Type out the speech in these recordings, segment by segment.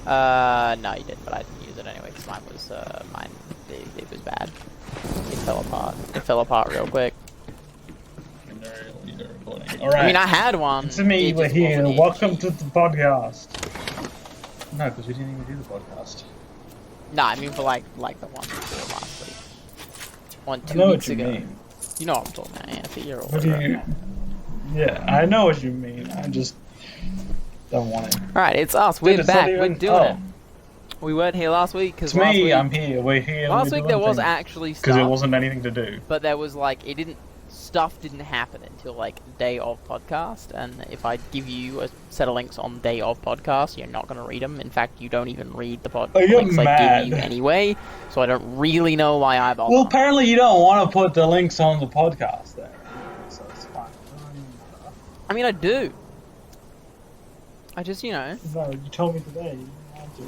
No, you didn't, but I didn't use it anyway because it was bad. It fell apart. It fell apart real quick. All right. I mean, I had one. It's me, we're here. Welcome to the podcast. No, because we didn't even do the podcast. Nah, I mean for like the one before last week. 2 weeks ago. Mean. You know what I'm talking about, Anthony. You're all What do you... Yeah, I know what you mean. I just don't want it. Alright, it's us. We're back. We're doing it. We weren't here last week because it's me. I'm here. We're here. Last week there was actually stuff. Because there wasn't anything to do. But there was like stuff didn't happen until like day of podcast, and if I give you a set of links on day of podcast, you're not going to read them. In fact, you don't even read the links I give you anyway, so I don't really know why I bother. Well, apparently you don't want to put the links on the podcast there, so it's fine. I mean, I do. I just, No, you told me today. You didn't want to.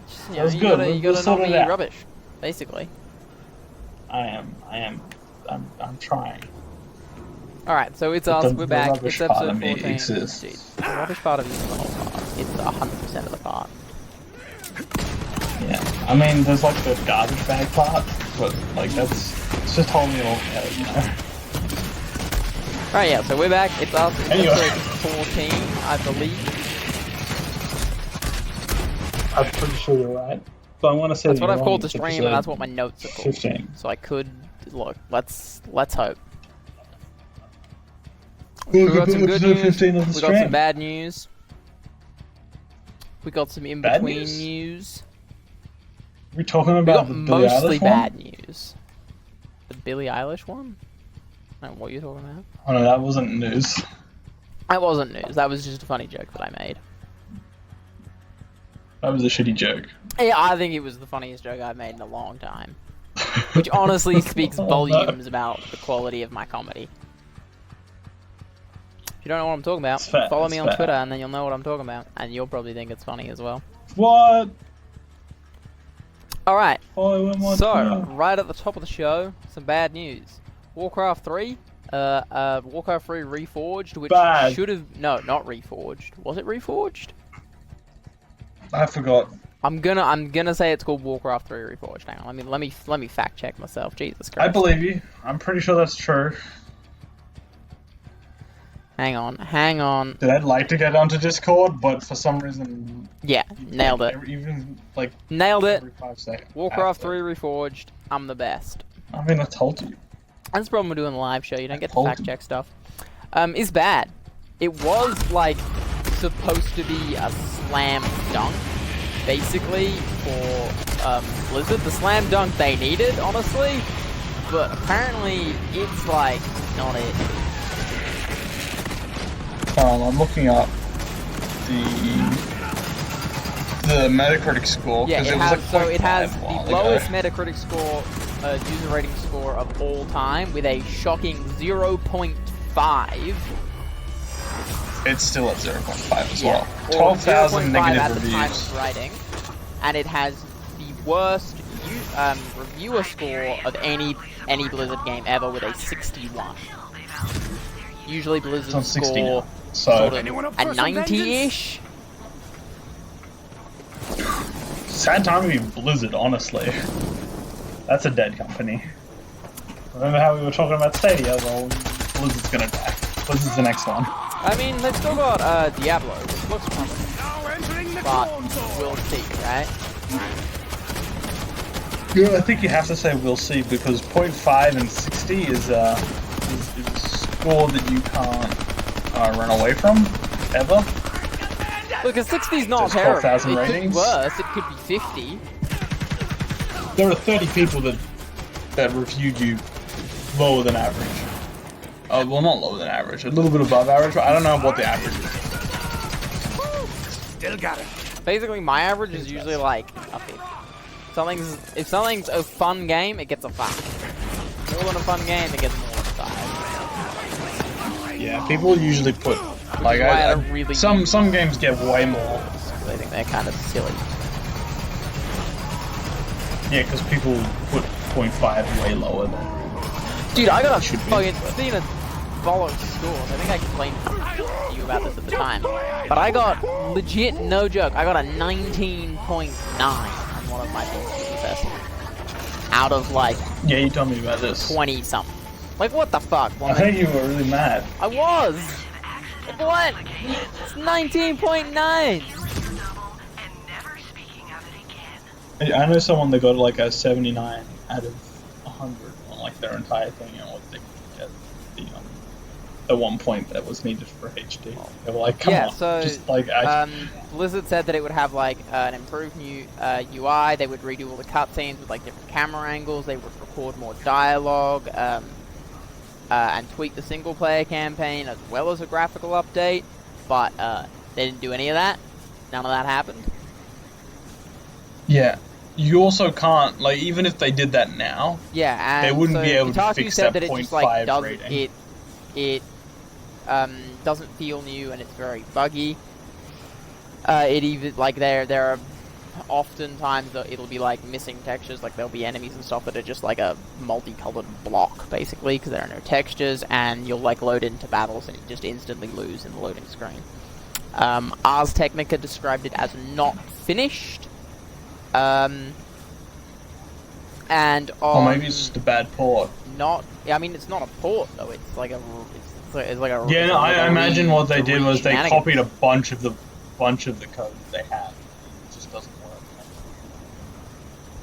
Just, you gotta not be rubbish, basically. I'm trying. Alright, so it's us, we're back, it's episode 14. Dude, the rubbish part of you is the whole part. It's 100% of the part. Yeah, I mean, there's like the garbage bag part, but like it's just totally all you know. Right, yeah, so we're back, it's us, it's episode 14, I believe. I'm pretty sure you're right. So I want to say that's what I've called the stream, and that's what my notes are called. 15. So I could look. Let's hope. We got some good news. We got stream. some bad news. We got some in between news. We're talking about the Billie mostly Eilish bad one? news. The Billie Eilish one? I don't know what you're talking about. Oh no, that wasn't news. That wasn't news. That was just a funny joke that I made. That was a shitty joke. Yeah, I think it was the funniest joke I've made in a long time. Which honestly speaks volumes about the quality of my comedy. If you don't know what I'm talking about, follow me on Twitter and then you'll know what I'm talking about. And you'll probably think it's funny as well. What? Alright, so, right at the top of the show, some bad news. Warcraft 3, Warcraft 3 Reforged, which should have... No, not Reforged. Was it Reforged? I forgot. I'm gonna say it's called Warcraft 3 Reforged. Hang on, let me fact check myself. Jesus Christ. I believe you. I'm pretty sure that's true. Hang on. Did I like to get onto Discord, but for some reason... Yeah, nailed it. Even, like... Nailed it. Every 5 seconds. Warcraft 3 Reforged. I'm the best. I mean, I told you. That's the problem with doing a live show. You don't get to fact check stuff. It's bad. It was, like, supposed to be a slam dunk, basically, for Blizzard. The slam dunk they needed, honestly. But apparently, it's, like, not it. I'm looking up the Metacritic score. Yeah, it has the lowest Metacritic score, user rating score of all time, with a shocking 0.5. It's still at 0.5 as well. 12,000 negative reviews. At the time of writing, and it has the worst reviewer score of any Blizzard game ever, with a 61. Usually Blizzard's score sort of a 90-ish. Sad time to be Blizzard, honestly. That's a dead company. Remember how we were talking about Stadia? Well, Blizzard's gonna die. Blizzard's the next one. I mean, they've still got Diablo, which looks promising. But we'll see, right? Yeah, I think you have to say we'll see, because 0.5 and 60 is a score that you can't run away from, ever. Look, a 60 is not terrible. It could ratings. Be worse. It could be 50. There are 30 people that reviewed you lower than average. Well, not lower than average. A little bit above average, but I don't know what the average is. Still got it. Basically, my average is usually like a 50. If something's a fun game, it gets a 5. More than a fun game, it gets more than a 5. Yeah, people usually put like some games get way more. I think they're kind of silly. Yeah, because people put 0.5 way lower than. Dude, I got a fucking follow scores. I think I complained to you about this at the time. But I got, legit, no joke, I got a 19.9 on one of my Difficulty tests. Out of, like... Yeah, you told me about this. 20-something. Like, what the fuck? I think you were really mad. I was! Like, what? It's 19.9! I know someone that got like a 79 out of 100 on like their entire thing and what they could get the 1 point that was needed for HD. They were like, come on. So, just like, Blizzard said that it would have like an improved new UI, they would redo all the cutscenes with like different camera angles, they would record more dialogue, and tweak the single player campaign as well as a graphical update, but they didn't do any of that. None of that happened. Yeah. You also can't, like, even if they did that now, yeah, and they wouldn't so be able to Kotaku fix said that it 0.5 just, like, rating. It doesn't feel new and it's very buggy. It even, like, there are often times that it'll be, like, missing textures, like there'll be enemies and stuff that are just, like, a multicolored block, basically, because there are no textures, and you'll, like, load into battles and you just instantly lose in the loading screen. Ars Technica described it as not finished. And or maybe it's just a bad port. I mean, it's not a port though. It's like a. It's like a. Yeah, no, I imagine what they did was they copied a bunch of the code they had. It just doesn't work.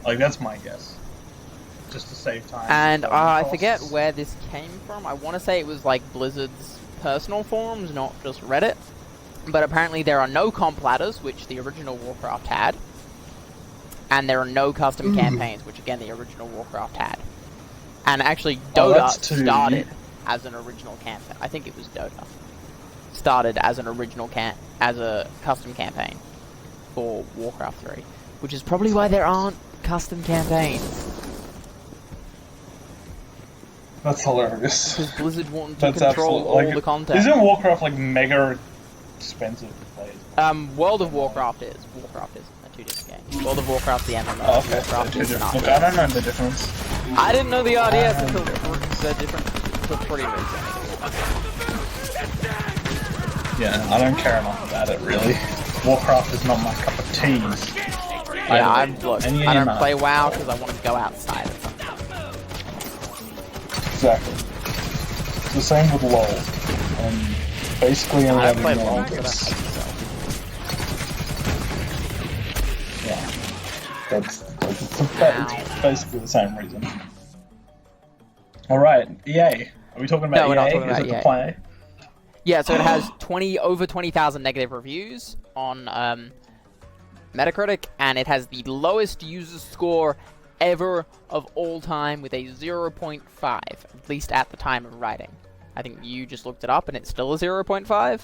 Like that's my guess. Just to save time. And I forget where this came from. I want to say it was like Blizzard's personal forums, not just Reddit. But apparently there are no comp ladders, which the original Warcraft had. And there are no custom campaigns, which again the original Warcraft had. And actually Dota started as an original campaign. I think it was Dota. Started as an original as a custom campaign for Warcraft 3. Which is probably why there aren't custom campaigns. That's hilarious. Because Blizzard wanted to control all the content. Isn't Warcraft like mega expensive to play? World of Warcraft is. Warcraft is. Two different games. World of Warcraft, the MMO. Oh, okay. Warcraft is an Look, I don't know the difference. I didn't know the RDS until the difference was pretty recent. Yeah, I don't care enough about it really. Warcraft is not my cup of tea. Yeah, I don't play WoW because I want to go outside or something. Exactly. It's the same with LoL. And basically any other LoL games. It's basically the same reason. Alright, EA. Are we talking about EA? We're not talking about Is it EA. the play? Yeah, so it has over 20,000 negative reviews on Metacritic, and it has the lowest user score ever of all time with a 0.5, at least at the time of writing. I think you just looked it up, and it's still a 0.5,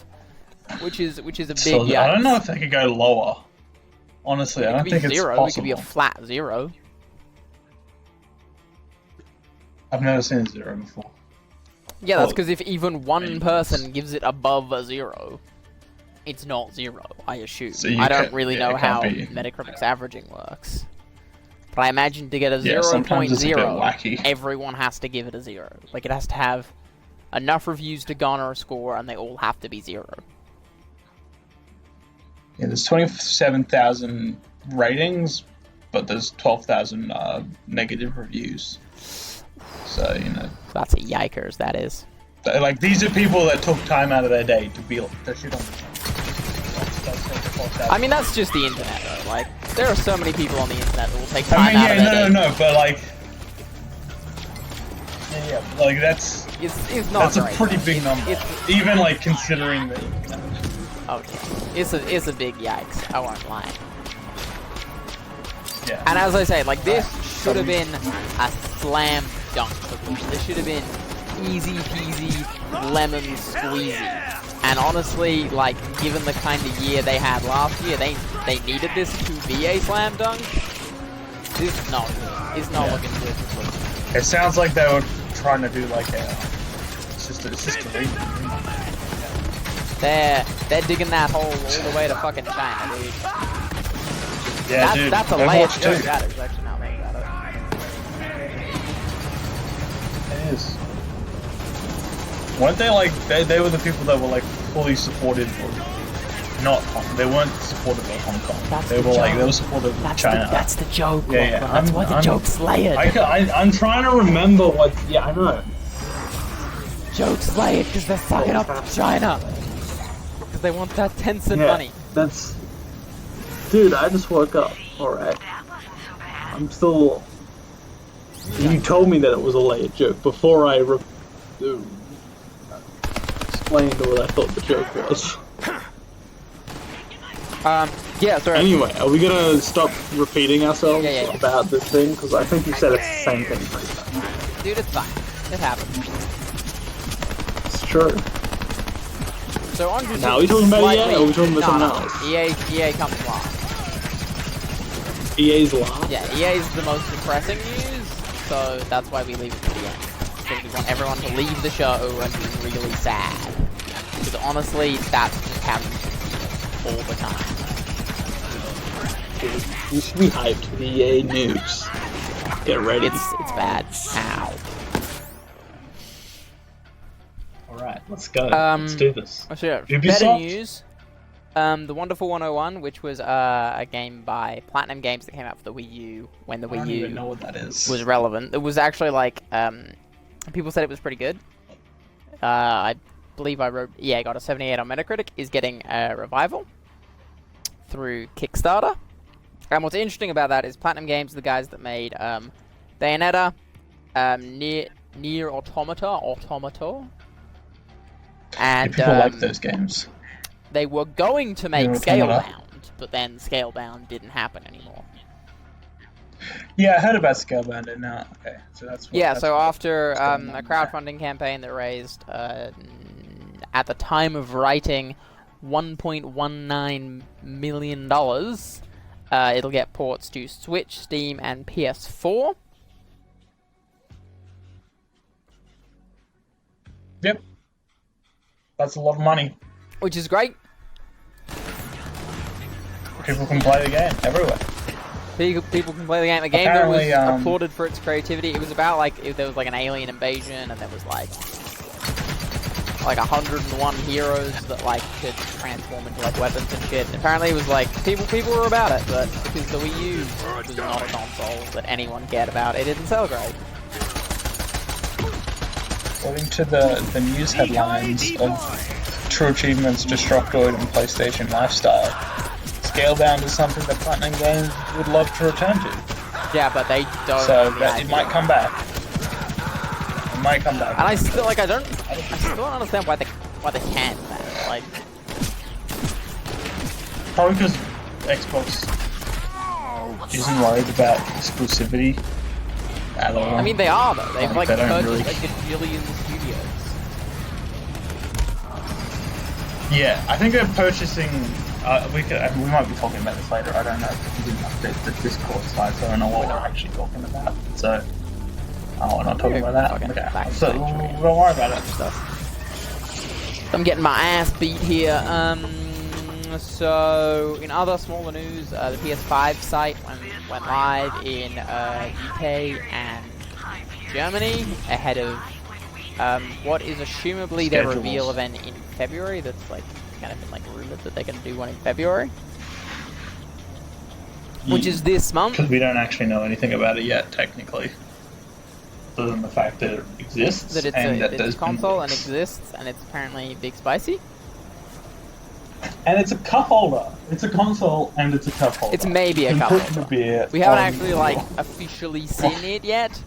which is a big yikes. I don't know if they could go lower. Honestly, I don't think it's possible. It could be a flat 0. I've never seen a 0 before. Yeah, that's because if even one person gives it above a 0, it's not 0, I assume. So I don't really know how Metacritic's averaging works. But I imagine to get a 0.0, everyone has to give it a 0. Like, it has to have enough reviews to garner a score, and they all have to be 0. Yeah, there's 27,000 ratings, but there's 12,000 negative reviews. So, you know. That's a yikers, that is. Like, these are people that took time out of their day to shit on the I mean, that's just the internet, though. Like, there are so many people on the internet that will take time out of their day. No, but like... Yeah, like, that's... It's not That's a pretty big number. Even, like, considering the... Oh, yeah. It's a big yikes. I won't lie. Yeah. And as I say, like, this should have been a slam dunk for me. This should have been easy peasy, lemon squeezy. And honestly, like, given the kind of year they had last year, they needed this to be a slam dunk. This is not looking good. It sounds like they were trying to do like a... It's just a read. They're digging that hole all the way to fucking China, dude. Yeah, that's a layered joke. That is actually not making that up. It is. Weren't they like they were the people that were like fully supported or not? They weren't supportive of Hong Kong. They were supportive of China. That's the joke. Yeah. That's why the joke's layered. I'm trying to remember what. Yeah, I know. Joke's layered because they're sucking up China. Because they want that Tencent money. That's. Dude, I just woke up. Alright. I'm still. You told me that it was a layered joke before I explained what I thought the joke was. Yeah, sorry. Anyway, are we gonna stop repeating ourselves Yeah. about this thing? Because I think you said it's the same thing 3 times. Dude, it's fine. It happens. It's true. So on to Now, are we talking about EA or are we talking about something else? EA comes last. EA's last? Yeah, EA is the most depressing news, so that's why we leave it to the end. Because we want everyone to leave the show and be really sad. Because honestly, that's just how you feel all the time. Dude, you should be hyped for the EA news. Get ready. It's bad. Ow. Alright, let's go. Let's do this. So yeah, Ubisoft? better news. The Wonderful 101, which was a game by Platinum Games that came out for the Wii U when the I Wii don't U even know what that is. was relevant. It was actually like, people said it was pretty good. I believe I got a 78 on Metacritic, is getting a revival through Kickstarter. And what's interesting about that is Platinum Games are the guys that made Bayonetta, Nier Automata, and People like those games. they were going to make Scalebound, but then Scalebound didn't happen anymore. Yeah, I heard about Scalebound and now. Okay, so that's. After a crowdfunding campaign that raised, at the time of writing, $1.19 million, it'll get ports to Switch, Steam, and PS4. Yep. That's a lot of money. Which is great. People can play the game everywhere. People can play the game. The game Apparently, that was applauded for its creativity. It was about there was like an alien invasion, and there was like 101 heroes that could transform into weapons and shit. And apparently, it was people were about it, but because the Wii U was not a console that anyone cared about, it didn't sell great. According to the news headlines of True Achievements, Destructoid, and PlayStation Lifestyle, Scalebound is something that Platinum Games would love to return to. Yeah, but they don't. So it might come back. It might come back. And I still I still don't understand why they can't. Probably because Xbox isn't worried about exclusivity at all. I mean, they are though. They've They don't purchased really- a gajillion studios. Yeah, I think they're purchasing. We might be talking about this later. I don't know. We didn't update the Discord slide, so I don't know what we're actually talking about. So, we're not talking about that. Okay, so don't worry about it. I'm getting my ass beat here. So in other smaller news, the PS5 site went live in UK and Germany ahead of what is assumably their reveal event in February. That's kind of been rumored that they're going to do one in February, which is this month. Because we don't actually know anything about it yet, technically, other than the fact that it exists That it's and that a there's console been and exists, and it's apparently big spicy. And it's a cup holder. It's a console and it's a cup holder. It's maybe a You cup put holder. the beer We haven't on actually officially seen it yet,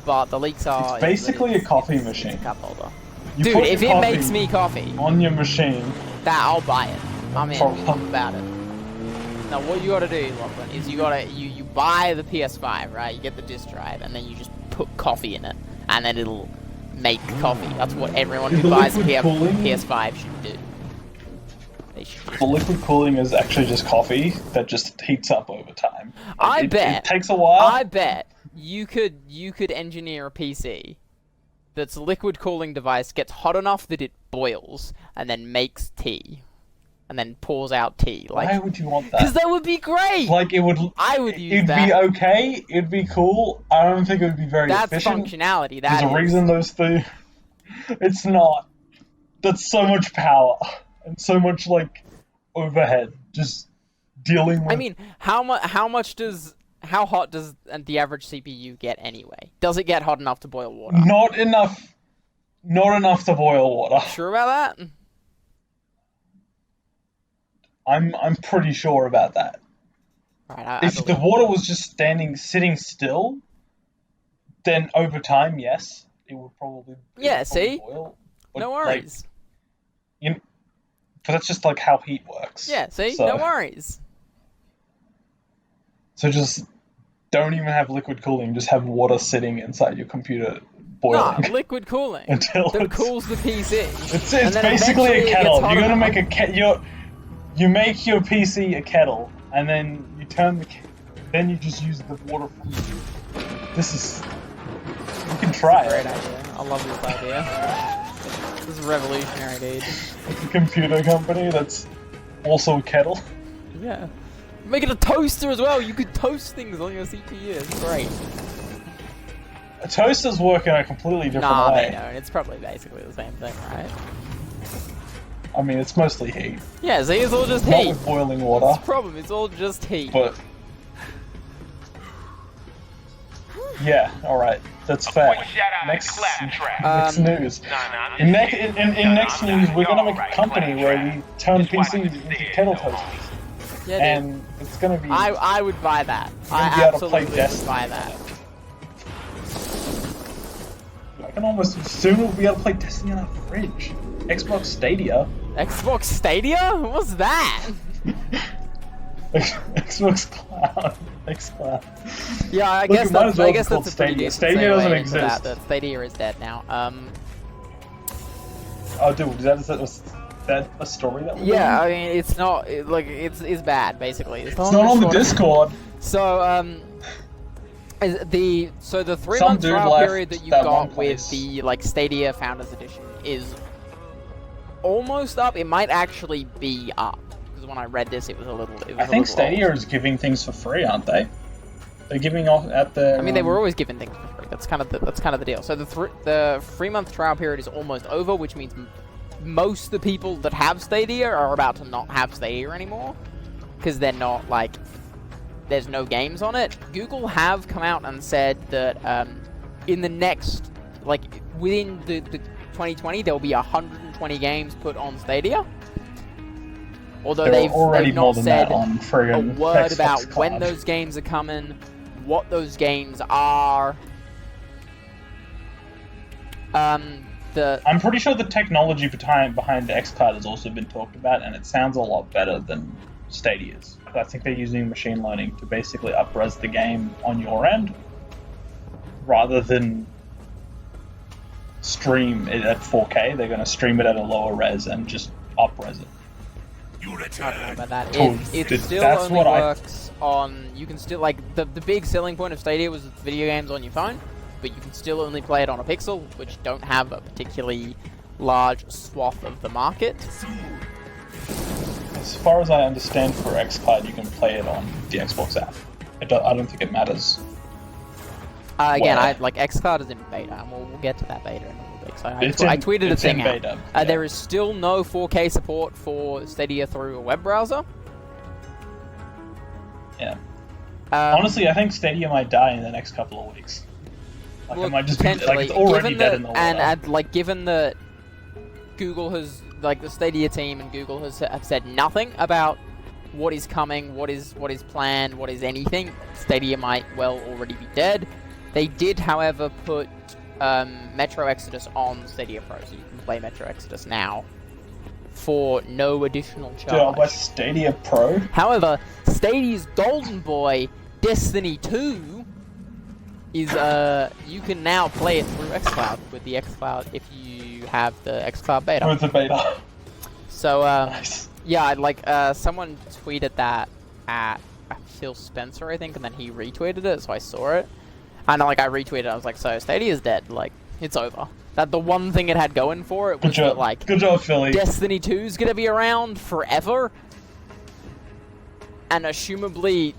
but the leaks are. It's basically a coffee machine. Cup holder. You Dude, put if your it coffee makes me coffee, on your machine, I'll buy it. I'm in. For- About it. Now, what you gotta do, Lachlan, is you buy the PS5, right? You get the disc drive, and then you just put coffee in it, and then it'll make coffee. That's what everyone Is who the buys a liquid cooling? PS5 should do. They should. the liquid cooling is actually just coffee that just heats up over time. I bet. It takes a while. I bet you could engineer a PC that's a liquid cooling device, gets hot enough that it boils, and then makes tea, and then pours out tea. Why would you want Because that? that would be great. It would. I would use It'd that. be okay. It'd be cool. I don't think it would be very That's efficient. functionality. There's a reason those two. It's not. That's so much power and so much like overhead just dealing with. I mean, how hot does the average CPU get anyway? Does it get hot enough to boil water? Not enough. Not enough to boil water. Sure about that? I'm pretty sure about that. Right, If the water was just sitting still, then over time, yes, it would probably. Boil. But, no worries. But that's just like how heat works. Yeah, see, so, no worries. So just don't even have liquid cooling. Just have water sitting inside your computer boiling. No, liquid cooling. Until that cools the PC. It's basically a kettle. You're gonna make you make your PC a kettle, and then you turn then you just use the water from This is. You can try Great idea. I love this idea. This is revolutionary, dude. It's a computer company that's also a kettle. Yeah. Make it a toaster as well. You could toast things on your CPU. It's great. Toasters work in a completely different way. They don't. It's probably basically the same thing, right? I mean, it's mostly heat. Yeah, see, it's all just Not heat. with boiling water. That's the problem. It's all just heat. But yeah, all right, that's fair. Next news. In next news, we're gonna make a company where we turn PCs into kettle toasters. Yeah, and it's gonna be. I would buy that. I absolutely would buy that. I can almost soon we'll be able to play Destiny on our fridge. Xbox Stadia. Xbox Stadia? What's that? Xbox Cloud. xCloud. Yeah, I guess that's a pretty Stadia. decent Stadia doesn't exist. That Stadia is dead now. Oh, dude, is that a story that? Yeah, I mean, it's not it's bad basically. It's not on the Discord. So the 3-month trial period that you got with the Stadia Founders Edition is almost up. It might actually be up because when I read this, it was a little. I think Stadia is giving things for free, aren't they? They're giving off at the. I mean, they were always giving things for free. That's kind of the deal. So the 3-month trial period is almost over, which means most of the people that have Stadia are about to not have Stadia anymore because they're not there's no games on it. Google have come out and said that in the next within the 2020 there will be 120 games put on Stadia. Although they've not said a word about when those games are coming, what those games are. I'm pretty sure the technology behind the xCloud has also been talked about, and it sounds a lot better than Stadia's. I think they're using machine learning to basically up-res the game on your end, rather than stream it at 4K. They're going to stream it at a lower res and just up-res it. I don't know about that. It still only works on. You can still the big selling point of Stadia was video games on your phone, but you can still only play it on a Pixel, which don't have a particularly large swath of the market. As far as I understand, for xCloud, you can play it on the Xbox app. I don't think it matters. Again, xCloud is in beta, and we'll get to that beta in a little bit. So I tweeted a thing out. Beta, There is still no 4K support for Stadia through a web browser. Yeah. Honestly, I think Stadia might die in the next couple of weeks. It might just be it's already dead in the water. And given that Google has the Stadia team and Google have said nothing about what is coming, what is planned, what is anything, Stadia might well already be dead. They did, however, put Metro Exodus on Stadia Pro, so you can play Metro Exodus now for no additional charge. Dude, I'll buy Stadia Pro. However, Stadia's golden boy, Destiny 2, is you can now play it through xCloud with the xCloud if you have the xCloud beta. With the beta. So nice. Yeah, someone tweeted that at Phil Spencer, I think, and then he retweeted it, so I saw it. And I retweeted it, I was like, so Stadia's dead, it's over. That the one thing it had going for it was that good job, Philly. Destiny 2's gonna be around forever. And assumably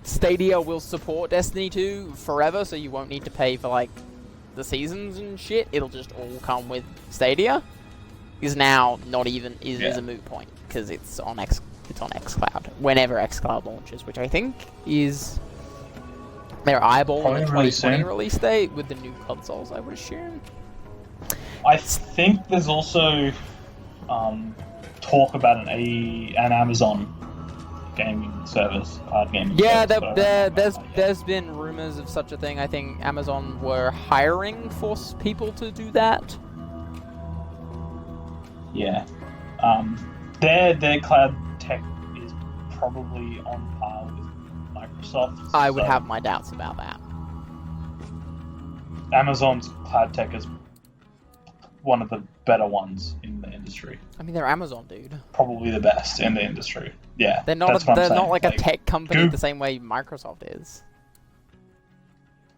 Stadia will support Destiny 2 forever, so you won't need to pay for the seasons and shit, it'll just all come with Stadia, is now not even is a moot point because it's on xCloud whenever xCloud launches, which I think is they're eyeballing a 2020 release date with the new consoles, I would assume. I think there's also talk about an Amazon gaming service, gaming yeah, service. there's been rumors of such a thing. I think Amazon were hiring for people to do that. Yeah, their cloud tech is probably on par with Microsoft. I would have my doubts about that. Amazon's cloud tech is one of the better ones in the industry. I mean, they're Amazon, dude. Probably the best in the industry. Yeah, they're not. They're not like a tech company the same way Microsoft is.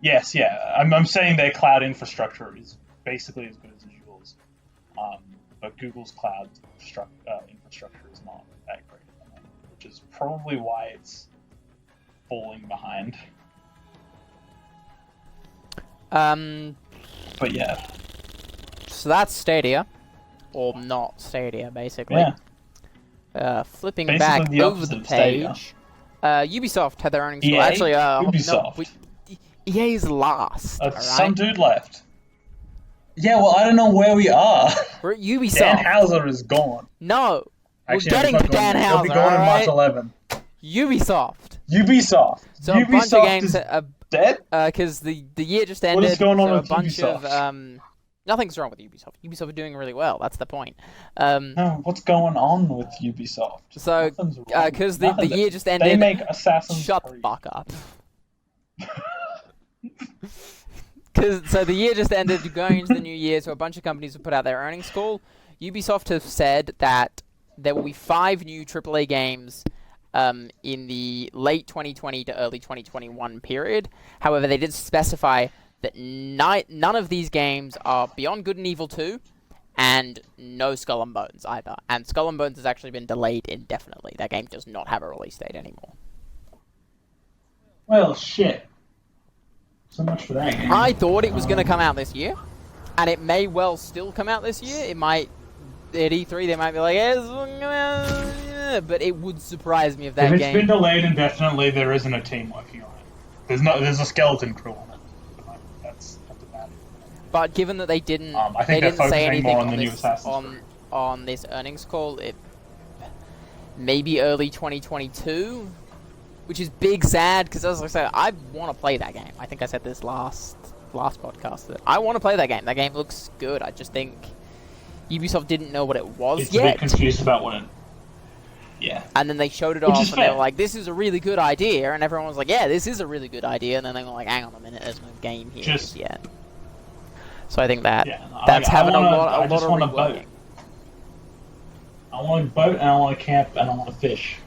Yes, yeah. I'm saying their cloud infrastructure is basically as good as Google's, but Google's cloud infrastructure is not that great, which is probably why it's falling behind. But yeah. So that's Stadia, or not Stadia, basically. Yeah. Flipping basically back over the page, Ubisoft had their earnings. EA? Actually, Ubisoft. No, EA's last. All right? Some dude left. Yeah, well, I don't know where we are. We're at Ubisoft. Dan Houser is gone. No, Actually, we're getting to Dan Houser. He'll be gone on March 11. Ubisoft. So a bunch of games is dead? Because the year just ended. What is going on so with a bunch Ubisoft? of nothing's wrong with Ubisoft. Ubisoft are doing really well. That's the point. No, what's going on with Ubisoft? So, because the year just ended. They make Assassin's Shut Creed. the fuck up. So the year just ended, going into the new year, so a bunch of companies have put out their earnings call. Ubisoft have said that there will be 5 new AAA games in the late 2020 to early 2021 period. However, they did specify that none of these games are Beyond Good and Evil 2, and no Skull and Bones either. And Skull and Bones has actually been delayed indefinitely. That game does not have a release date anymore. Well, shit. So much for that game. I thought it was going to come out this year, and it may well still come out this year. It might, at E3, they might be like, but it would surprise me if that game... If it's been delayed indefinitely, there isn't a team working on it. There's a skeleton crew on it. That's about it. But given that they didn't, I think they didn't say anything more on the new Assassin's Creed. on this earnings call, it maybe early 2022, which is big sad, because as I said, I want to play that game. I think I said this last podcast, that I want to play that game. That game looks good. I just think Ubisoft didn't know what it was it's yet. a bit confused about what it... Yeah. And then they showed it off, and they were like, this is a really good idea, and everyone was like, yeah, this is a really good idea, and then they were like, hang on a minute, there's no game here just yet. So I think that's having a lot of reworking. I want to boat, and I want to camp, and I want to fish.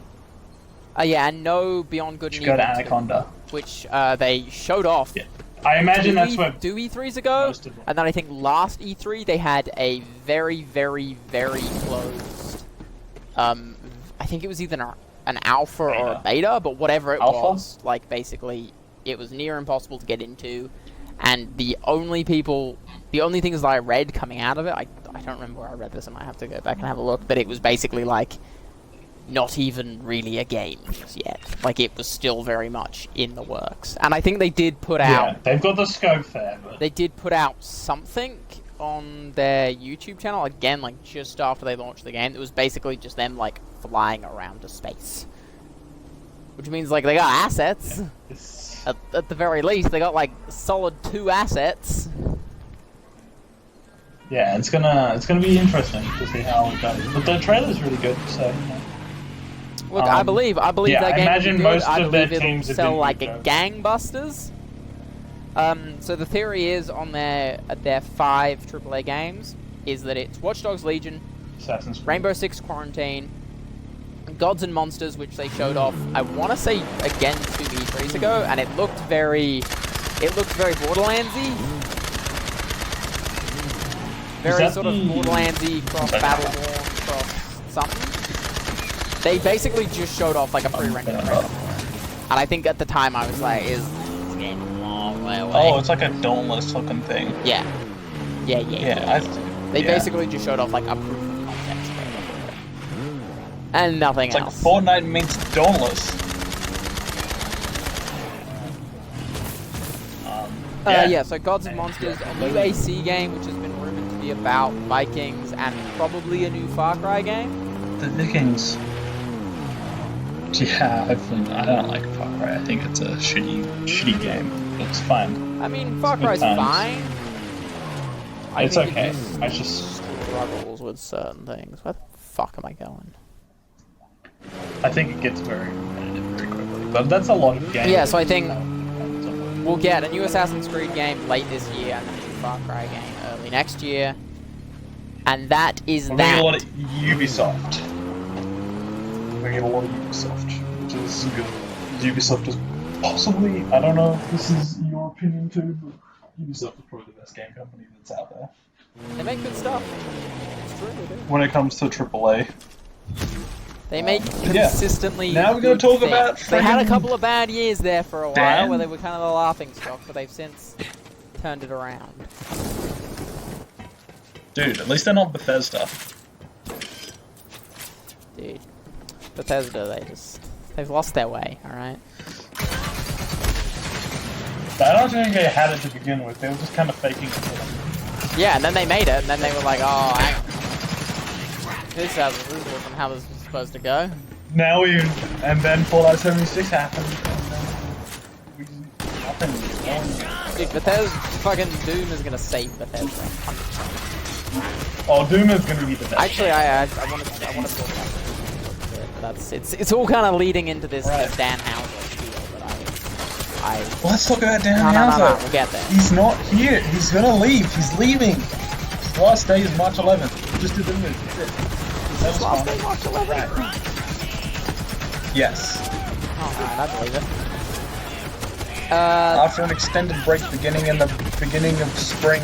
Yeah, and no Beyond Good and Evil. Go to 2, Anaconda. which they showed off. Yeah. I imagine that's what... 2 E3s ago, and then I think last E3 they had a very, very, very closed... I think it was either an alpha or a beta, but whatever it was, like, basically, it was near impossible to get into, and the only things that I read coming out of it, I don't remember where I read this, I might have to go back and have a look, but it was basically, like, not even really a game just yet. Like, it was still very much in the works. And I think they did put out... Yeah, they've got the scope there, but... They did put out something on their YouTube channel, again, like, just after they launched the game. It was basically just them, like, flying around to space. Which means, like, they got assets. Yeah, at the very least, they got, like, solid 2 assets. Yeah, it's gonna be interesting to see how it goes. But the trailer's really good, so... You know. Look, I believe that game imagine will be good. most I of their believe teams it'll have sell been like good, a gangbusters. So the theory is on their 5 AAA games is that it's Watch Dogs Legion, Assassin's Creed. Rainbow Six Quarantine, Gods and Monsters, which they showed off. I want to say again 2 E3s ago, and it looked very Borderlandsy. Very sort of Borderlandsy cross Battleborn cross something. They basically just showed off like a pre-rendered trailer. And I think at the time I was like, is this game a long way way away. Oh, it's like a dauntless looking thing. Yeah. They basically just showed off like a proof of concept trailer for it. And nothing It's else. like Fortnite meets dauntless. Yeah, so Gods of Monsters, a new AC game which has been rumored to be about Vikings and probably a new Far Cry game. The Vikings. Yeah, I don't like Far Cry. I think it's a shitty game. It's fine. I mean, Far Cry's fine. It's okay. I just struggles with certain things. Where the fuck am I going? I think it gets very repetitive very quickly. But that's a lot of games. Yeah, so I think we'll get a new Assassin's Creed game late this year and a new Far Cry game early next year. And that is We're that. getting a lot of Ubisoft. We're getting a lot of Ubisoft, which is good. Ubisoft is possibly, I don't know if this is your opinion too, but Ubisoft is probably the best game company that's out there. They make good stuff. It's true, they do. When it comes to AAA. They make consistently. Now we're going to talk about. They had a couple of bad years there for a while, Dan? where they were kind of the laughing stock, but they've since turned it around. Dude, at least they're not Bethesda. Dude, Bethesda, they've lost their way. All right. I don't think they had it to begin with. They were just kind of faking it. Yeah, and then they made it, and then they were like, "Oh, hang on. This wasn't how this was supposed to go." Now and then Fallout 76 happened. And then nothing. Dude, Bethesda, fucking Doom is gonna save Bethesda. 100%. Oh, Doom is gonna be the best. Actually, I want to talk about this a little bit, but it's all kind of leading into this Dan Houser deal that I. Let's talk about Dan No, Houser. we'll get there. He's not here. He's gonna leave. He's leaving. His last day is March 11th. Just did the move. That's it. That was Last fun. day, March 11th. Yes. Alright, I believe it. After an extended break beginning in the beginning of spring.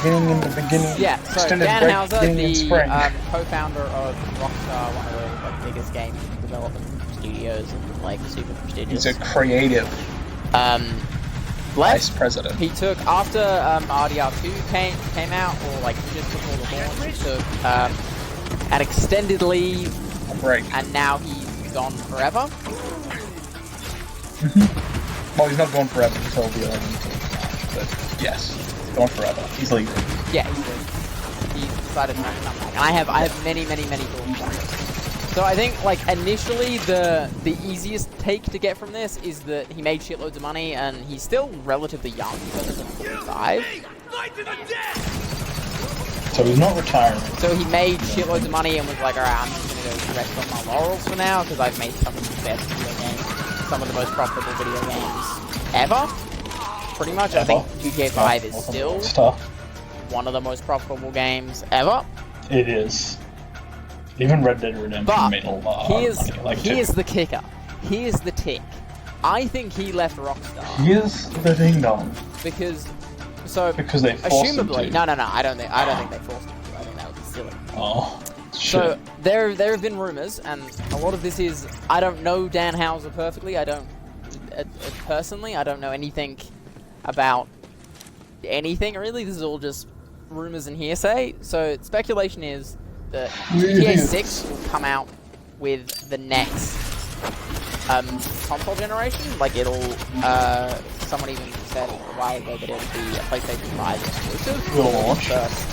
Yeah, so extended Dan break Houser, beginning in the spring. co-founder of Rockstar, one of the biggest game development studios and like super prestigious. He's a creative Left. vice president. He took after RDR2 came out, or like just before the launch, he took an extended leave, Break. and now he's gone forever. Well, he's not gone forever until the 11th of March, but yes, he's gone forever. He's leaving. Yeah, he decided not to come back. And I have many thoughts on this. So I think like initially the easiest take to get from this is that he made shitloads of money and he's still relatively young, he's only 45. So he's not retiring. So he made shitloads of money and was like, alright, I'm just gonna go rest on my laurels for now because I've made some of the best video games, some of the most profitable video games ever. Pretty much, I think GTA 5 is still one of the most profitable games ever. It is. Even Red Dead Redemption But made a lot of money. here's the kicker. Here's the tick. I think he left Rockstar Here's the ding dong. because they forced him assumably to. no, I don't think they forced him to. I think that would be silly. Oh, shit. So there have been rumors, and a lot of this is I don't know Dan Houser perfectly. I don't personally. I don't know anything about anything really. This is all just rumors and hearsay. So speculation is that GTA 6 will come out with the next console generation. Like it'll someone even said a while ago that it would be a PlayStation 5 exclusive Will for the launch. first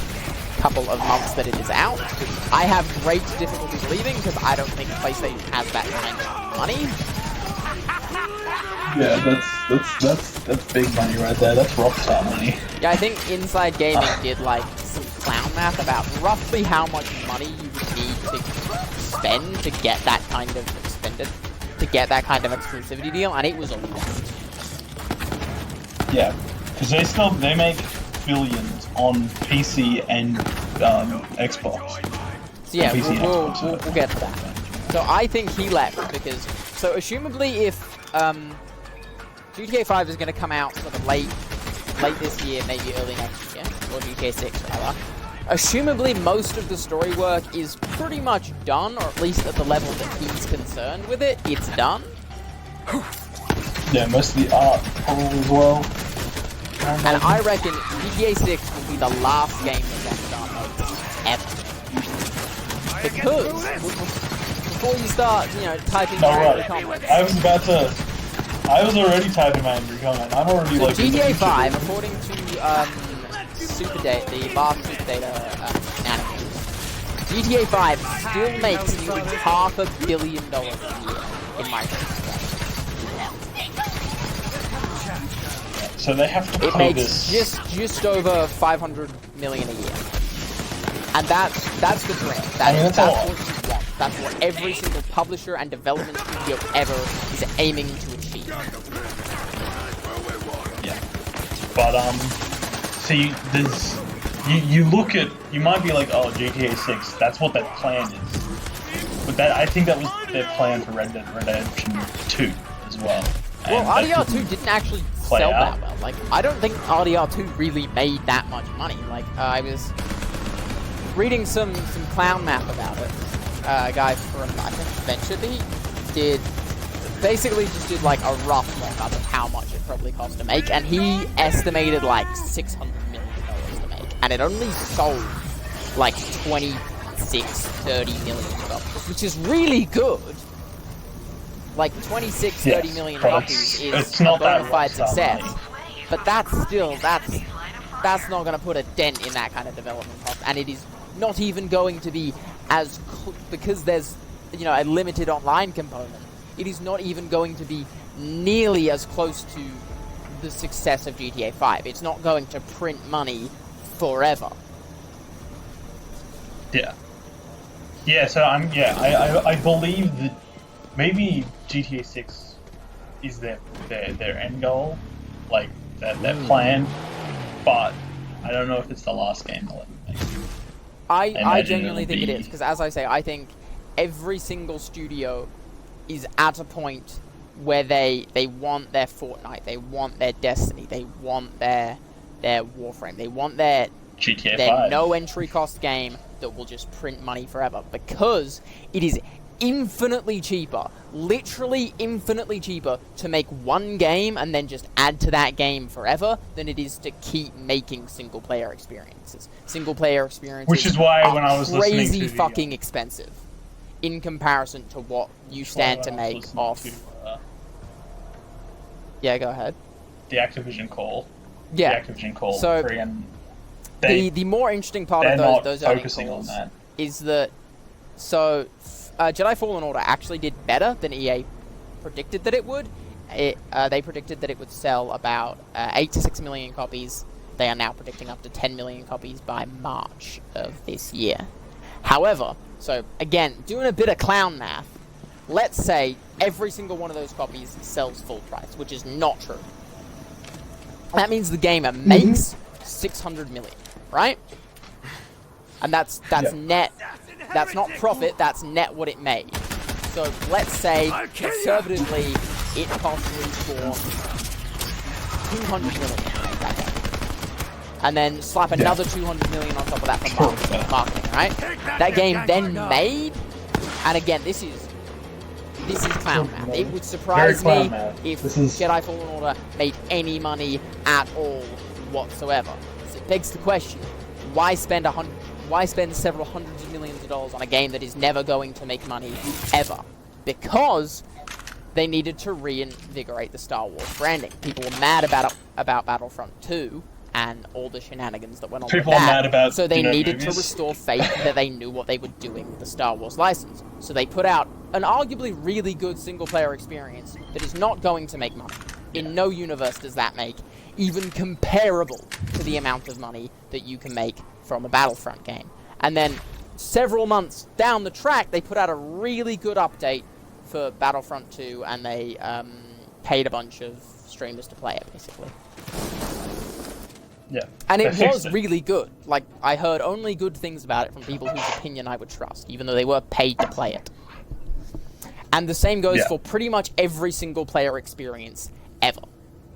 couple of months that it is out. I have great difficulty believing because I don't think PlayStation has that kind of money. Yeah, that's big money right there. That's Rockstar money. Yeah, I think Inside Gaming did like some clown math about roughly how much money you would need to spend to get that kind of exclusivity deal, and it was a lot. Yeah, because they make billions on PC and Xbox. So yeah, PC and Xbox, we'll get to that. So I think he left because, so assumably if GTA 5 is going to come out sort of late this year, maybe early next year, or GTA 6 rather. Assumably, most of the story work is pretty much done, or at least at the level that he's concerned with it, it's done. Yeah, most of the art probably as well. And I reckon GTA 6 will be the last game that Rockstar makes ever. Because before you start, typing angry comments. I was already typing my angry comment. I'm already so like. GTA 5, according to Super Data, the last Super Data shenanigans, GTA 5 still makes nearly $500 million a year in microtransactions. So they have to It pay makes this. just over 500 million a year, and that's the dream. That's a what lot. you want. That's what every single publisher and development studio ever is aiming to achieve. Yeah. But see, there's you look at, you might be like, oh, GTA 6, that's what their plan is. But I think that was their plan for Red Dead Redemption 2 as well. Well, And that RDR2 didn't actually play sell out. that well. Like, I don't think RDR2 really made that much money. Like, I was reading some clown math about it. A guy from, I think, VentureBeat basically just did like a rough mock-up of how much it probably cost to make, and he estimated like $600 million to make, and it only sold like 30 million copies, which is really good. Like 30 million but copies is it's a not that bona fide Rockstar success, money. but that's not going to put a dent in that kind of development cost, and it is not even going to be because there's a limited online component. It is not even going to be nearly as close to the success of GTA 5. It's not going to print money forever. Yeah. Yeah, so I believe that maybe GTA 6 is their end goal, like their plan, but I don't know if it's the last game they'll ever make. I genuinely think it is, because as I say, I think every single studio is at a point where they want their Fortnite, they want their Destiny, they want their Warframe, they want their GTA 5. no entry cost game that will just print money forever, because it is infinitely cheaper, literally infinitely cheaper to make one game and then just add to that game forever than it is to keep making single player experiences. Single player experiences, which is why when I was listening crazy to fucking expensive in comparison to what you stand to make off. Yeah, go ahead. The Activision call. Yeah. The Activision call. So the more interesting part of those earnings calls is that Jedi Fallen Order actually did better than EA predicted that it would. They predicted that it would sell about 8 to 6 million copies. They are now predicting up to 10 million copies by March of this year. However, so again, doing a bit of clown math, let's say every single one of those copies sells full price, which is not true. That means the gamer makes 600 million, right? And that's net. That's not profit, that's net what it made. So let's say, conservatively, it cost Respawn 200 million to make that game. And then slap another 200 million on top of that for marketing, right? That game then made, and again, this is clown math. It would surprise me if Jedi Fallen Order made any money at all whatsoever. So it begs the question, why spend several hundreds of millions of dollars on a game that is never going to make money ever? Because they needed to reinvigorate the Star Wars branding. People were mad about Battlefront 2 and all the shenanigans that went on with that. So they needed to restore faith that they knew what they were doing with the Star Wars license. So they put out an arguably really good single-player experience that is not going to make money. In no universe does that make even comparable to the amount of money that you can make from a Battlefront game. And then several months down the track, they put out a really good update for Battlefront 2, and they paid a bunch of streamers to play it, basically. Yeah. And it was really good. Like, I heard only good things about it from people whose opinion I would trust, even though they were paid to play it. And the same goes for pretty much every single player experience ever.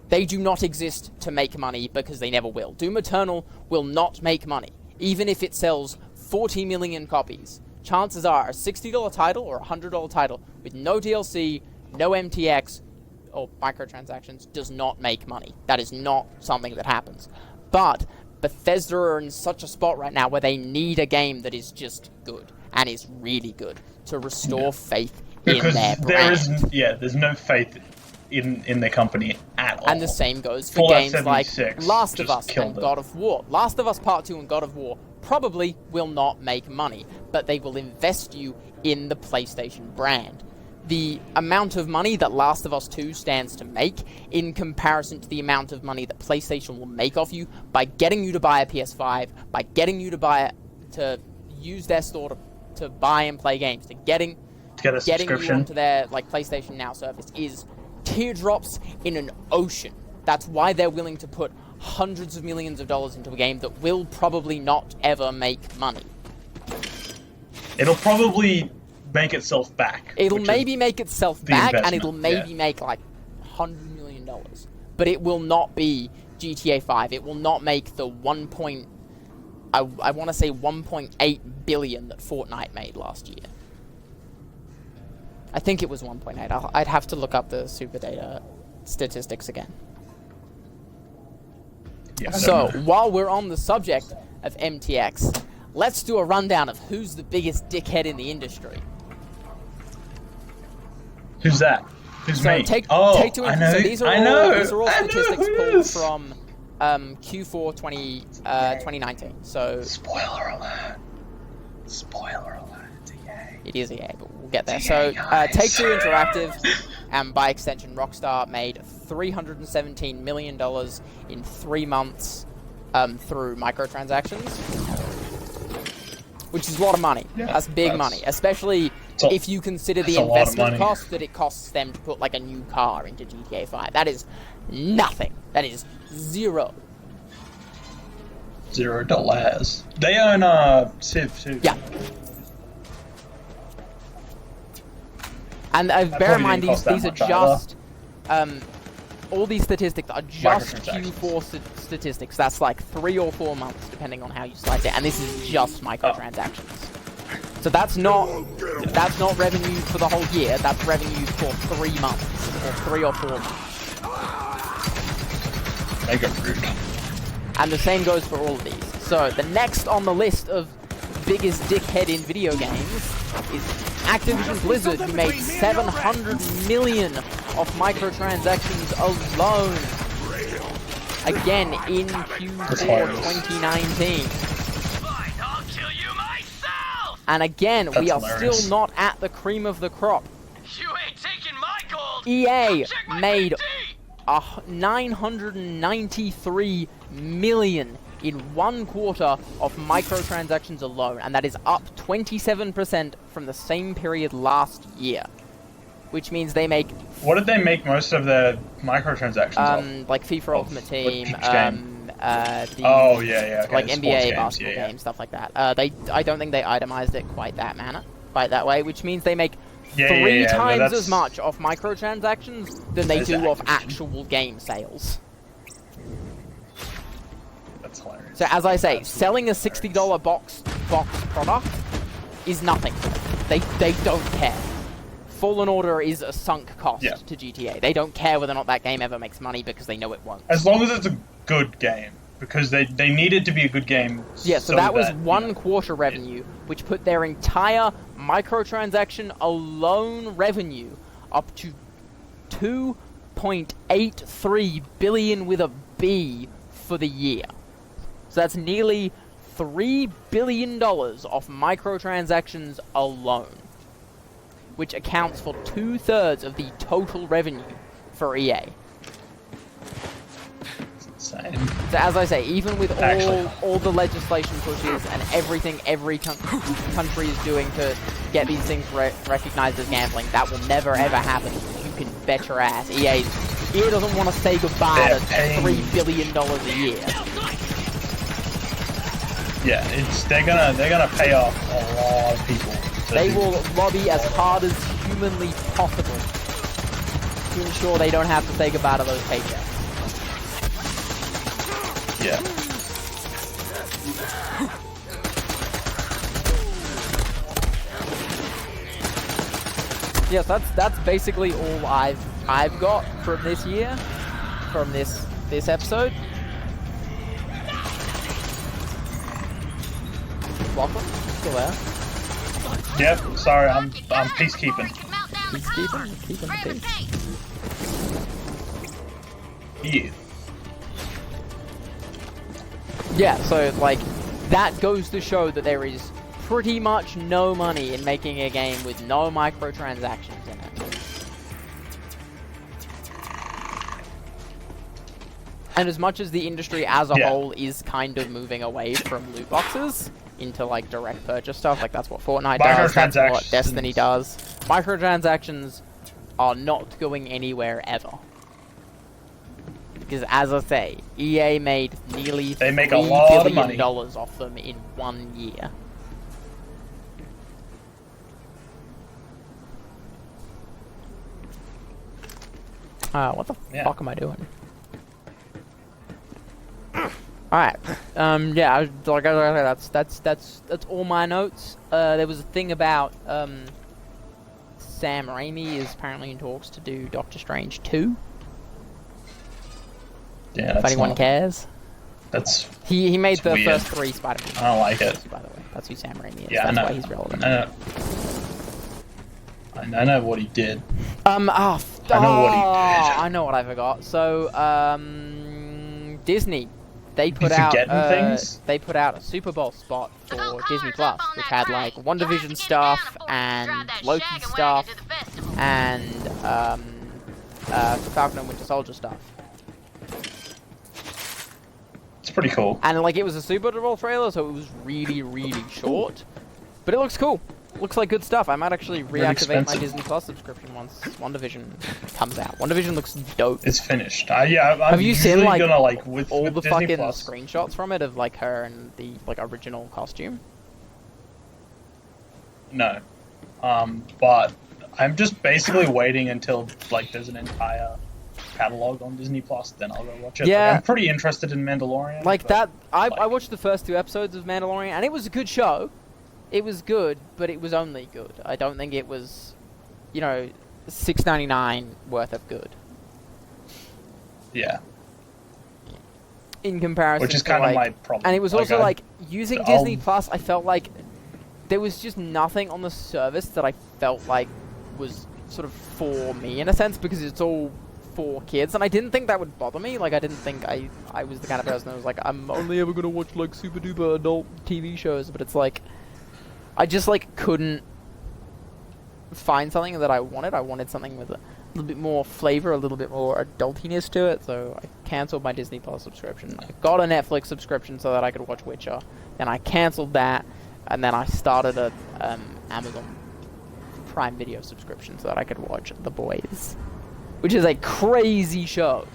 They do not exist to make money because they never will. Doom Eternal will not make money. Even if it sells 40 million copies, chances are a $60 title or a $100 title with no DLC, no MTX, or microtransactions does not make money. That is not something that happens. But Bethesda are in such a spot right now where they need a game that is just good and is really good to restore faith in their brand. There's no faith in their company at all. And the same goes for Fallout games like 76 Last of just Us and killed it. God of War. Last of Us Part 2 and God of War probably will not make money, but they will invest you in the PlayStation brand. The amount of money that Last of Us 2 stands to make in comparison to the amount of money that PlayStation will make off you by getting you to buy a PS5, by getting you to use their store to buy and play games, to getting get a you subscription. onto their like PlayStation Now service is teardrops in an ocean. That's why they're willing to put hundreds of millions of dollars into a game that will probably not ever make money. It'll probably make itself back. It'll maybe make itself back, and investment, it'll maybe make like $100 million. But it will not be GTA 5. It will not make the I want to say 1.8 billion that Fortnite made last year. I think it was 1.8. I'd have to look up the super data statistics again. Yeah, So, while we're on the subject of MTX, let's do a rundown of who's the biggest dickhead in the industry. Who's that? Who's So me? take two. I know. So these are all statistics pulled from Q4 2019. So Spoiler alert. Spoiler alert. It's EA. it is EA, but we'll get there. So Take-Two Interactive, and by extension Rockstar, made $317 million in 3 months through microtransactions, which is a lot of money. Yeah, that's big money, especially if you consider the investment cost that it costs them to put like a new car into GTA 5. That is nothing. That is zero. $0. They own Civ too. Yeah. And bear in mind, these are just all these statistics are just Q4 statistics. That's like 3 or 4 months, depending on how you slice it. And this is just microtransactions. So that's not revenue for the whole year. That's revenue for 3 months or 3 or 4 months. Mega rude. And the same goes for all of these. So the next on the list of biggest dickhead in video games is Activision Blizzard, who made $700 million off microtransactions alone. Again in Q4 2019. And again, we are still not at the cream of the crop. You ain't taking my gold. EA made $993 million in 1 quarter of microtransactions alone, and that is up 27% from the same period last year. Which means they make... What did they make most of their microtransactions of? Like FIFA Ultimate Team, okay, like NBA games, basketball games, stuff like that. I don't think they itemized it quite that way, which means they make 3 times as much off microtransactions than they do off actual game sales. That's hilarious. So as I say, selling a $60 box product is nothing. They don't care. Fallen Order is a sunk cost to GTA. They don't care whether or not that game ever makes money because they know it won't. As long as it's a good game. Because they need it to be a good game. Yeah, so that was 1 quarter revenue, which put their entire microtransaction alone revenue up to $2.83 billion with a B for the year. So that's nearly $3 billion off microtransactions alone, which accounts for 2/3 of the total revenue for EA. Insane. So as I say, even with all the legislation pushes and everything every country is doing to get these things recognized as gambling, that will never ever happen. You can bet your ass. EA doesn't want to say goodbye to $3 billion a year. Yeah, they're gonna pay off a lot of people. They will lobby as hard as humanly possible to ensure they don't have to say goodbye to those paychecks. Yeah. Yes, that's basically all I've I've got from this year, from this episode. Lachlan, still there? Yep. Sorry, I'm peacekeeping. Peacekeeping, keeping the peace. Yeah. Yeah, so like that goes to show that there is pretty much no money in making a game with no microtransactions in it. And as much as the industry as a whole is kind of moving away from loot boxes into like direct purchase stuff, like that's what Fortnite does, that's what Destiny does. Microtransactions are not going anywhere ever. Because as I say, EA made nearly $3 billion off them in 1 year. What the fuck am I doing? Alright, yeah, that's all my notes. There was a thing about, Sam Raimi is apparently in talks to do Doctor Strange 2. Yeah, that's if anyone cares. That's he made the weird. first 3 Spider-Man. I don't like it. By the way, that's who Sam Raimi is. Yeah, that's I know. why he's relevant. I know what he did. I know what he did. I know what I forgot. So, Disney, they put out they put out a Super Bowl spot for Disney Plus, which had like WandaVision stuff and Loki stuff and Falcon and Winter Soldier stuff. It's pretty cool. And like it was a Super Bowl trailer, so it was really, really short, but it looks cool. Looks like good stuff. I might actually reactivate my Disney Plus subscription once WandaVision comes out. WandaVision looks dope. It's finished. Yeah, have you seen like, with all the Disney fucking Plus. screenshots from it of like her and the like original costume? No, but I'm just basically waiting until like there's an entire catalog on Disney Plus, then I'll go watch it. Yeah, like, I'm pretty interested in Mandalorian. Like that, I watched the first 2 episodes of Mandalorian, and it was a good show. It was good, but it was only good. I don't think it was, you know, $6.99 worth of good. Yeah. In comparison, which is kind of my problem. And it was also like using Disney Plus. I felt like there was just nothing on the service that I felt like was sort of for me in a sense, because it's all for kids, and I didn't think that would bother me. Like I didn't think I was the kind of person that was like, I'm only ever gonna watch like super duper adult TV shows, but it's like I just like couldn't find something that I wanted. I wanted something with a little bit more flavor, a little bit more adultiness to it, so I cancelled my Disney Plus subscription. I got a Netflix subscription so that I could watch Witcher, then I cancelled that, and then I started a Amazon Prime Video subscription so that I could watch The Boys, which is a crazy show.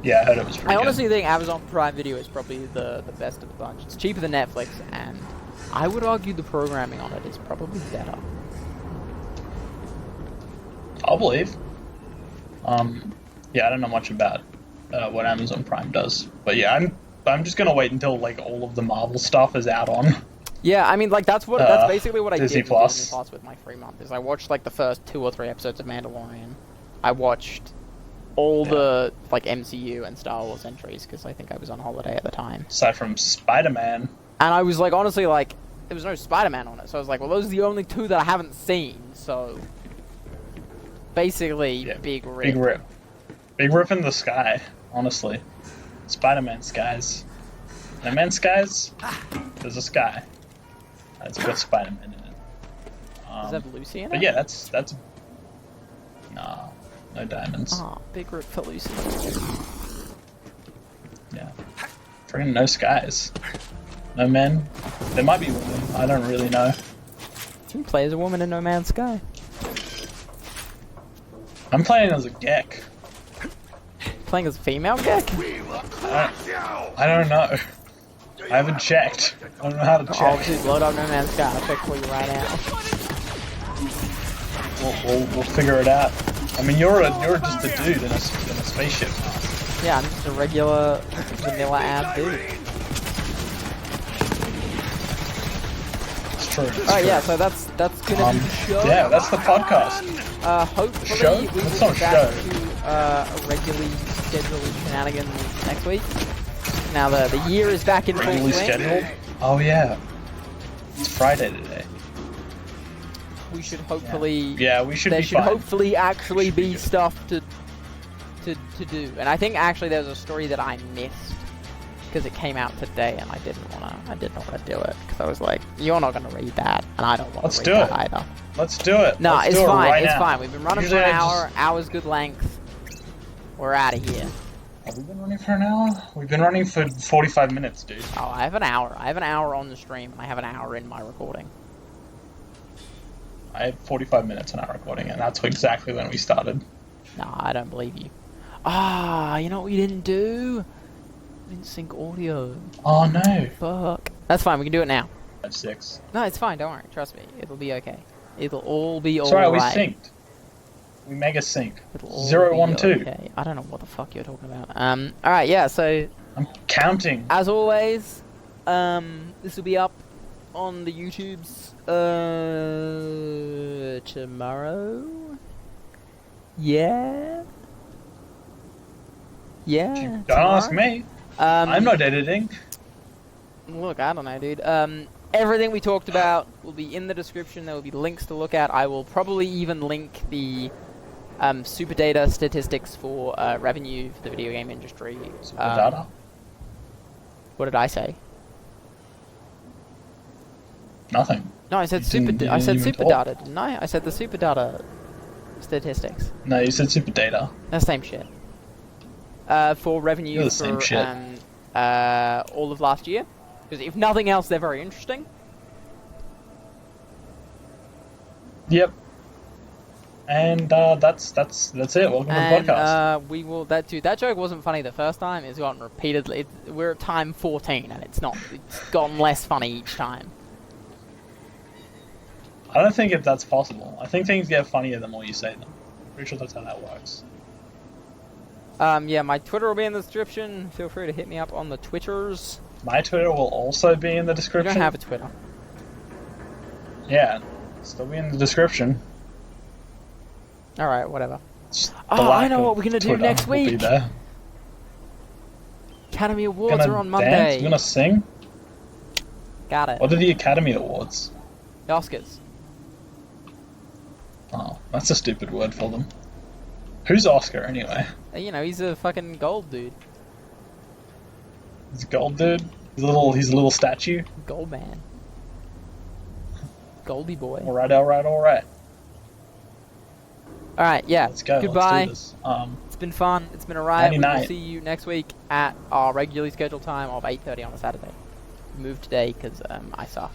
Yeah, I heard it was pretty I honestly think Amazon Prime Video is probably the best of the bunch. It's cheaper than Netflix, and I would argue the programming on it is probably better. I'll believe. Yeah, I don't know much about what Amazon Prime does, but yeah, I'm just gonna wait until like all of the Marvel stuff is out on. Yeah, I mean, like that's basically what I did with Disney Plus with my free month. Is I watched like the first 2 or 3 episodes of Mandalorian. I watched all the like MCU and Star Wars entries because I think I was on holiday at the time. Aside from Spider-Man. And I was like, honestly, like there was no Spider-Man on it, so I was like, well, those are the only 2 that I haven't seen. So basically, yeah, big rip. Big rip in the sky. Honestly, Spider-Man skies. No Man's skies. There's a sky. It's got Spider-Man in it. Does that have Lucy in it? But yeah, that's nah, no diamonds. Oh, big rip for Lucy. Yeah, freaking no skies, no men. There might be women. I don't really know. You can play as a woman in No Man's Sky. I'm playing as a Gek. Playing as a female Gek? I don't know. I haven't checked. I don't know how to check. Oh, dude, load up No Man's Sky. I'll check for you right now. We'll figure it out. I mean, you're just a dude in a spaceship. Yeah, I'm just a regular vanilla ass dude. It's true. It's Alright, true. yeah, so that's gonna be the show. Yeah, that's the podcast. Hopefully Show? we That's will not be back show. to a regularly scheduled shenanigans next week. Now the year is back in full Regularly swing. scheduled? Oh yeah. It's Friday today. We should hopefully Yeah, we should there be should fine. hopefully actually should be be good. stuff to do. And I think actually there's a story that I missed because it came out today and I didn't wanna do it because I was like, you're not gonna read that and I don't want Let's to do read that it. either. Let's do it. No, Let's it's do it fine. right It's now. fine. We've been running Usually for an I hour. just- Hour's good length. We're out of here. Have we been running for an hour? We've been running for 45 minutes, dude. Oh, I have an hour. I have an hour on the stream and I have an hour in my recording. I have 45 minutes in our recording, and that's exactly when we started. No, I don't believe you. Ah, you know what we didn't do? We didn't sync audio. Oh no. Fuck. That's fine. We can do it now. At 6. No, it's fine. Don't worry. Trust me. It'll be okay. It'll all be It's alright, alright. we synced. We mega sync. It'll all 0, be 1, 2. Okay. I don't know what the fuck you're talking about. Alright, yeah, so I'm counting. as always, this will be up on the YouTubes tomorrow. Yeah. Yeah. Don't tomorrow. ask me. I'm not editing. Look, I don't know, dude. Everything we talked about will be in the description. There will be links to look at. I will probably even link the super data statistics for revenue for the video game industry. Super data. What did I say? Nothing. No, I said You super. didn't I said even super talk. data, didn't I? I said the super data statistics. No, you said super data. That's the same shit. For revenue You're the for same shit. all of last year, because if nothing else, they're very interesting. Yep. And that's it. Welcome And to the podcast. we will. That joke wasn't funny the first time. It's gotten repeatedly. We're at time 14, and it's not. It's gotten less funny each time. I don't think if that's possible. I think things get funnier the more you say them. Pretty sure that's how that works. Yeah, my Twitter will be in the description. Feel free to hit me up on the Twitters. My Twitter will also be in the You description. don't have a Twitter. Yeah, still be in the description. All right, whatever. Just the Oh, I lack know of what we're gonna do Twitter next will be week. there. Academy Awards Gonna are on dance? Monday. You gonna sing? Got it. What are the Academy Awards? The Oscars. Oh, that's a stupid word for them. Who's Oscar anyway? You know, he's a fucking gold dude. He's a gold dude. He's a little statue. Gold man. Goldie boy. All right, all right, all right. All right, yeah. Let's go. Goodbye. Let's do this. It's been fun. It's been a ride. We will Nighty-night. see you next week at our regularly scheduled time of 8:30 on a Saturday. Moved today because I suck.